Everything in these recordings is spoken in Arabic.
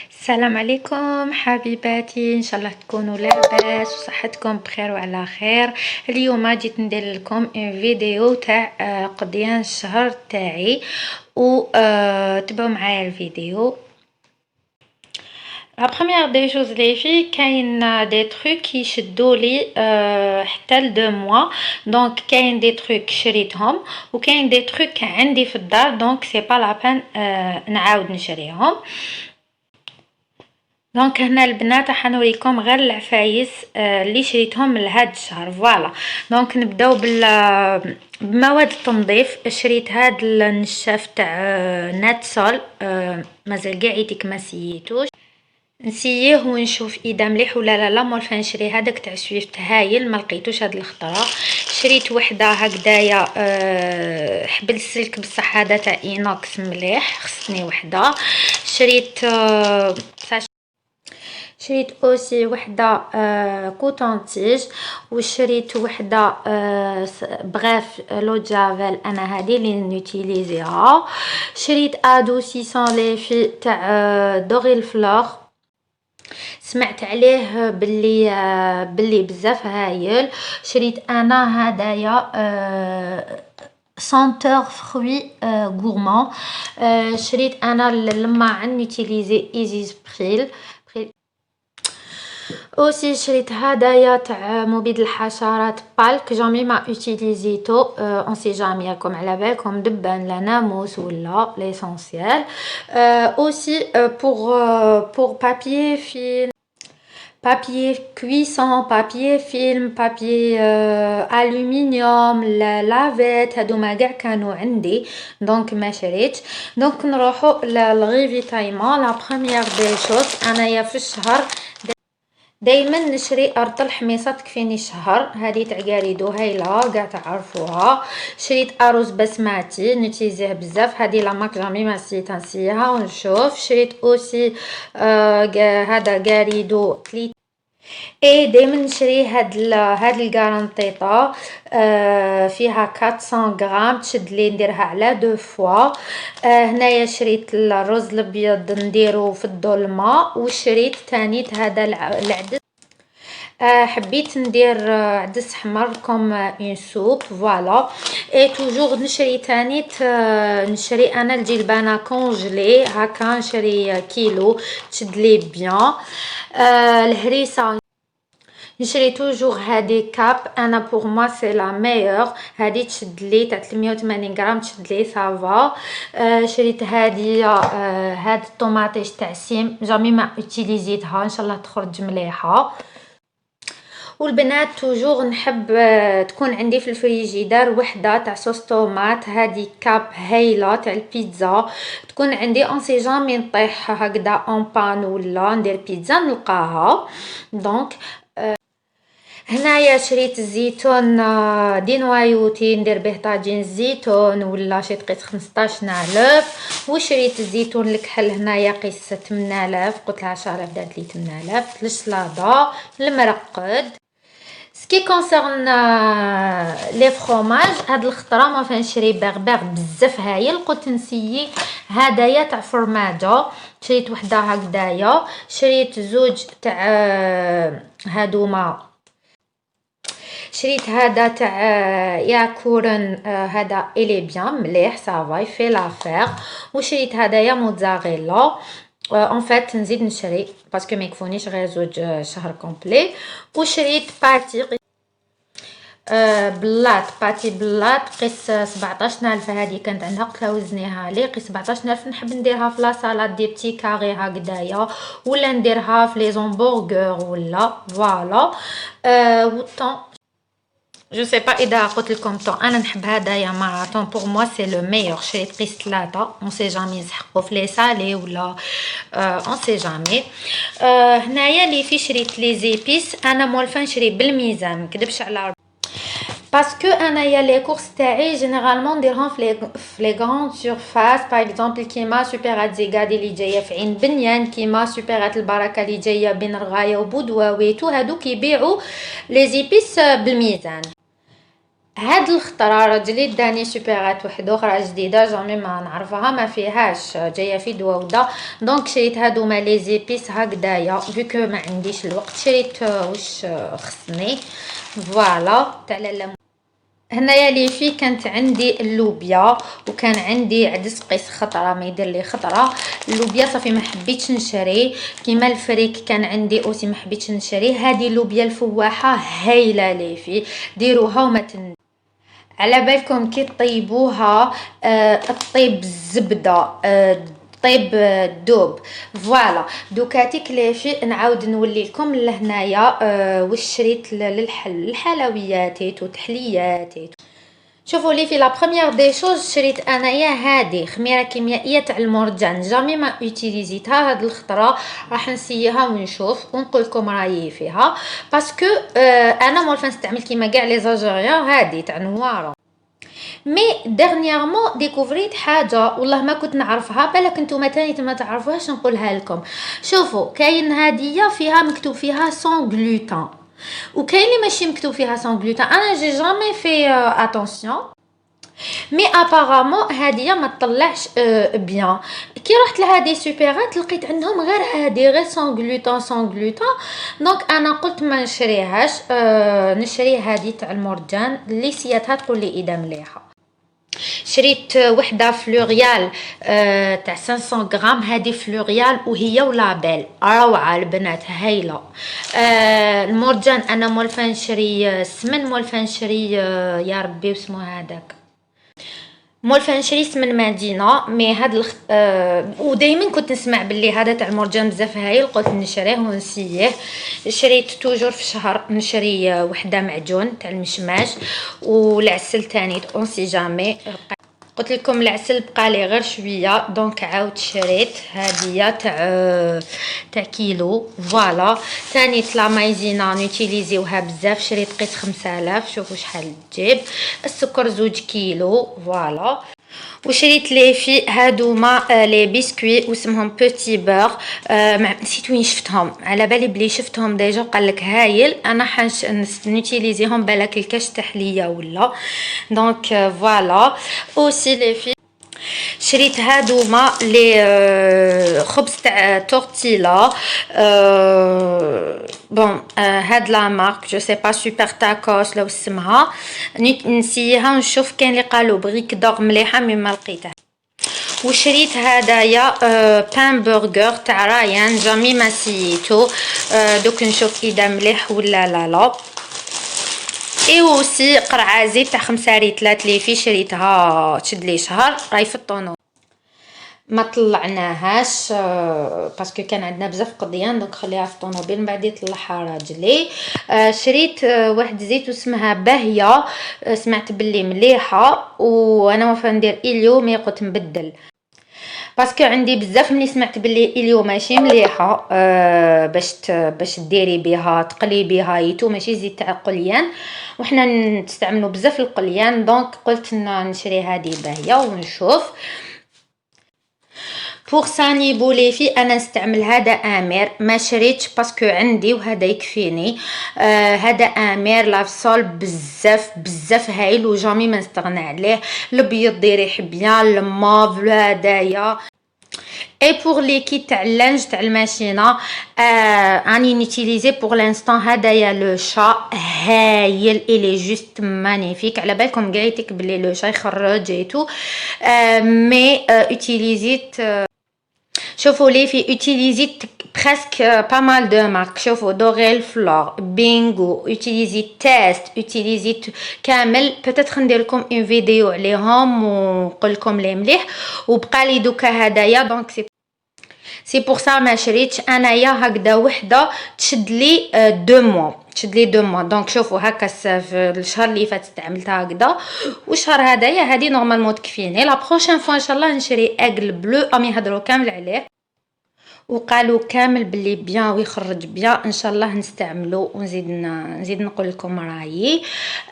السلام عليكم حبيباتي، ان شاء الله تكونوا لاباس وصحتكم بخير وعلى خير. اليوم جيت ندير لكم فيديو تاع قضيان الشهر تاعي تبعوا معايا الفيديو. لا بروميير دي شوز لي في كاين دي تروك يشدوا لي حتى ل 2 موا. دونك كاين دي تروك شريتهم وكاين دي تروك عندي في الدار، دونك سي با لا بين نعاود نشريهم. دونك هنا البنات راح نوريكم غير العفايس اللي شريتهم لهاد الشهر. فوالا دونك نبداو بمواد التنظيف. شريت هاد النشاف تاع ناتسول، مازال كاع عيتك ما سيتوش، نسيه ونشوف اذا مليح ولا لا. مور فنشري هذاك تاع سويفت هايل، ما لقيتوش هاد الخطره. شريت وحده هكذايا حبل السلك بصح هذا تاع اينوكس مليح، خصني وحده. شريت شريت اوسي وحده كوتون تيج، وشريت وحده بغاف لو جافيل، انا هذه اللي نوتيليزيها. شريت ادوسيسون لي في تاع دوغيل فلور، سمعت عليه باللي بزاف هايل. شريت انا هدايا سونتور فروي غورمون. شريت انا اللماعن نوتيليزي ايزي سبريل. اوسي شريت هدايا تاع مبيد الحشرات بالك، جامي ما اوتيليزيتو، اون سي جامي راكم على بالكم دبان لا ناموس ولا ليسونسيال. اوسي بور بابيي فيلم، بابيي كويسون، بابيي فيلم، بابيي الومنيوم، لافيت، هادوما كاع كانوا عندي دونك ما شريت. دونك نروحوا للغيفيتايمون. لا بروميير دي شوز انايا في الشهر دايما نشري ارض الحميصه تكفيني شهر، هذه تاع كاريدو هايله كاع تعرفوها. شريت اروز بسماتي نوتيزيه بزاف، هذه لا مارك جامي ما نسيت نسيها ونشوف. شريت اوسي هذا كاريدو اي دايما نشري هاد الكارانطيطه، فيها 400 غرام، تشد لي نديرها على دو فوا. هنايا شريت الرز الابيض نديرو في الظلمه، وشريت تاني هذا العدس، حبيت ندير عدس حمر كوم اون سوب. فوالا اي توجور نشري تاني نشري انا الجلبانه كونجلي هكا، نشري كيلو تشد لي بيان. الهريسه نشري توجور هادي كاب، انا بور موا سي لا ميور، هادي تشد لي تاع 380 غرام تشد لي صافا. شريت هادي هاد الطوماطيش تاع سيم، جامي ما اوتيليزيتها، ان شاء الله تخرج مليحه. والبنات توجور نحب تكون عندي في الفريجيدار وحده تاع صوص طوماط، هادي كاب هايله تاع البيتزا، تكون عندي اون سي جامي نطيح هكذا اون بان ولا ندير بيتزا نلقاها. دونك هنايا شريت الزيتون دي نوايوتي ندير به طاجين الزيتون ولا شي قيس 15,000. وشريت الزيتون الكحل هنايا قيس 8000، قلت لها 10,000 دارت لي 8000. الشلاضه المرقد. سكي كونسيرن لي فروماج، هاد الخطره ما فنشري بغبغ بزاف هايل، قلت نسيي هدايا تاع فرماجه، شريت وحده هكذايا. شريت زوج تاع هادوما، شريت هذا تاع ياكورن، هذا الي بيان مليح صافاي في لافير. وشريت هدايا موتزاريلا. اون فيت نزيد نشري باسكو ما يكفونيش غير زوج شهر كومبلي. وشريت باتي بلاط، باتي بلاط قيس 17,000، هذه كانت عندها قلت لها وزنيها لي قيس 17,000. نحب نديرها في لاصالاد دي بتي كاري هكذايا، ولا نديرها في لي زومبورغر ولا فوالا. والطون جو سي با اذا قلت لكم طون، انا نحب هدايا ماراطون بور موا سي لو ميور. شريت قيس 3، اون سي جامي نسحقوا في لي سالي ولا اون سي جامي. هنايا لي في شريت لي زيبيس، انا مولفه نشري بالميزان مكذبش على باسكو انايا لي كورس تاعي جينيرالمون نديرهم في لي غراند سورفاس، باغ اكزومبل كيما سوبيرات زيغادي اللي جايه في عين بنيان، كيما سوبيرات البركه اللي جايه بين رغايه وبودواويتو، هادو كيبيعوا لي زيبيس بالميزان. هاد الخطره راجلي داني سوبيرات وحده اخرى جديده جامي ما نعرفها ما فيهاش جايه في دواوده دونك شريت هادوما لي زيبيس هكذايا فيكو ما عنديش الوقت شريت واش خصني فوالا تاع لاله. هنايا لي في كانت عندي اللوبيا وكان عندي عدس قيس خضره ما يدير لي خضره. اللوبيا صافي ما حبيتش نشري كيما الفريك كان عندي اوسي ما حبيتش نشري. هذه اللوبيا الفواحه هايله لي في ديروها وما على بالكم كي طيبوها طيب الزبده طيب الدوب فوالا. دوكا تكلافي نعاود نولي لكم لهنايا واش شريت الحلويات وتحليات. شوفوا لي في لا بروميير دي شوز شريت انايا هذه خميره كيميائيه تاع المرجان جامي ما اوتيليزيتها هاد الخطره راح نسيها ونشوف ونقول لكم رايي فيها باسكو انا مولفه نستعمل كيما كاع لي زاجيريان هذه تاع نواره مي ديرنييرمون ديكوفريت حاجه والله ما كنت نعرفها بالك نتوما تاني ما تعرفوهاش نقولها لكم. شوفوا كاين هديه فيها مكتوب فيها سون غلوتين وكاين اللي ماشي مكتوب فيها سون غلوتين. انا جي جامي في اتونسيون مي ابارامون هاديه ما تطلعش بيان. كي رحت لهادي سوبيرات لقيت عندهم غير هادي غير سون غلوتين سون غلوتين دونك انا قلت ما نشريهاش نشري هادي تاع المرجان اللي سياتها تقول لي اذا مليحه. شريت وحده فلوريال تاع 500 غرام هذه فلوريال وهي ولابيل روعه البنات هايله. المرجان انا مولفه نشري سمن مولفه نشري يا ربي واسمو هذاك مولفه نشري سمن مدينه مي هاد ودائما كنت نسمع باللي هذا تاع المرجان بزاف هايل قلت نشريه ونسيه. شريت توجور في شهر نشري وحده معجون تاع المشماش والعسل تاني اون سي جامي قلت لكم العسل بقى لي غير شويه دونك عاود شريت هديه تاع كيلو فوالا. ثاني لا مايزينا نوتيليزيوها بزاف شريت قيس 5000 شوفوا شحال تجيب. السكر 2 كيلو فوالا. وشريت لي في هادوما لي بسكوي واسمهم بوتي بور نسيت وين شفتهم على بالي بلي شفتهم ديجا قال لك هايل انا حنش نوتيليزيهم بالك الكاش تحليه ولا دونك فوالا. اوسي لي في شريت هادوما لي خبز تاع تورتيلا بون هاد لا مارك جو سي با سوبر تاكوس لو اسمها نسيها ونشوف كاين اللي قالوا بريك دور مليحه مي ما لقيتها. وشريت هدايا بان برجر تاع رايان جامي ما سيتو دوك نشوف اذا مليح ولا لا. اي اوسي قرعه زيت تاع 5 ريتلات لي في شريتها تشد لي شهر راهي في الطونو ما طلعناهاش باسكو كان عندنا بزاف قضيان دونك خليها في الطوموبيل من بعد يطلعها راجلي. شريت واحد زيت اسمها باهيه سمعت باللي مليحه وانا ما فندير اليوم قلت نبدل باسكو عندي بزاف ملي سمعت باللي اليوم ماشي مليحه باش ديري بها تقلي بها يتو ماشي زيت تاع قليان وحنا نستعملوا بزاف القليان دونك قلت نشري هذه باهيه ونشوف. بوغ ساني بولي في انا نستعمل هذا امير ما شريتش باسكو عندي وهذا يكفيني. هذا امير لافسول بزاف بزاف هايل وجامي ما نستغنى عليه. الابيض يريح بيان الموف هدايا اي بور لي كيت تاع اللانج تاع الماشينه اني نيتيليزي بور لانستون هدايا لو شا هايل الي جوست مانيفيك على بالكم قايتك بلي لو شا يخرج ايتو مي اوتيليزيت شوفوا لي في اوتيليزيت presque pas mal de marques شوفوا دوغيل فلور بينغو اوتيليزيت تيست اوتيليزيت كامل بوتيتر ندير لكم اون فيديو عليهم ونقول لكم لي مليح وبقى لي دوكا هدايا دونك سي بور سا ما شريتش انايا هكذا وحده تشد لي 2 موا تشد لي 2 موا دونك شوفوا هكا في الشهر اللي فات استعملتها هكذا والشهر هدايا هذه نورمالمون تكفيني. لا بروشين فوا ان شاء الله نشري اغل بلو امي هضروا كامل عليه وقالوا كامل باللي بيان ويخرج بيان ان شاء الله نستعملو ونزيد نقول لكم رايي.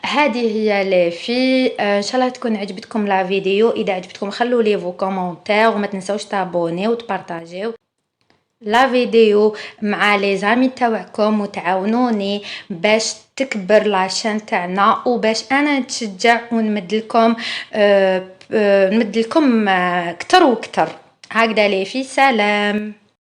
هذه هي لي في ان شاء الله تكون عجبتكم لا فيديو. اذا عجبتكم خلوا لي فو كومونتير وما تنساوش تابوني وتبارطاجيو. لا فيديو مع لي زامي تاوعكم وتعاونوني باش تكبر لاشين تاعنا وباش انا نتشجع ونمدلكم نمدلكم كتر وكتر. هكذا لي في سلام.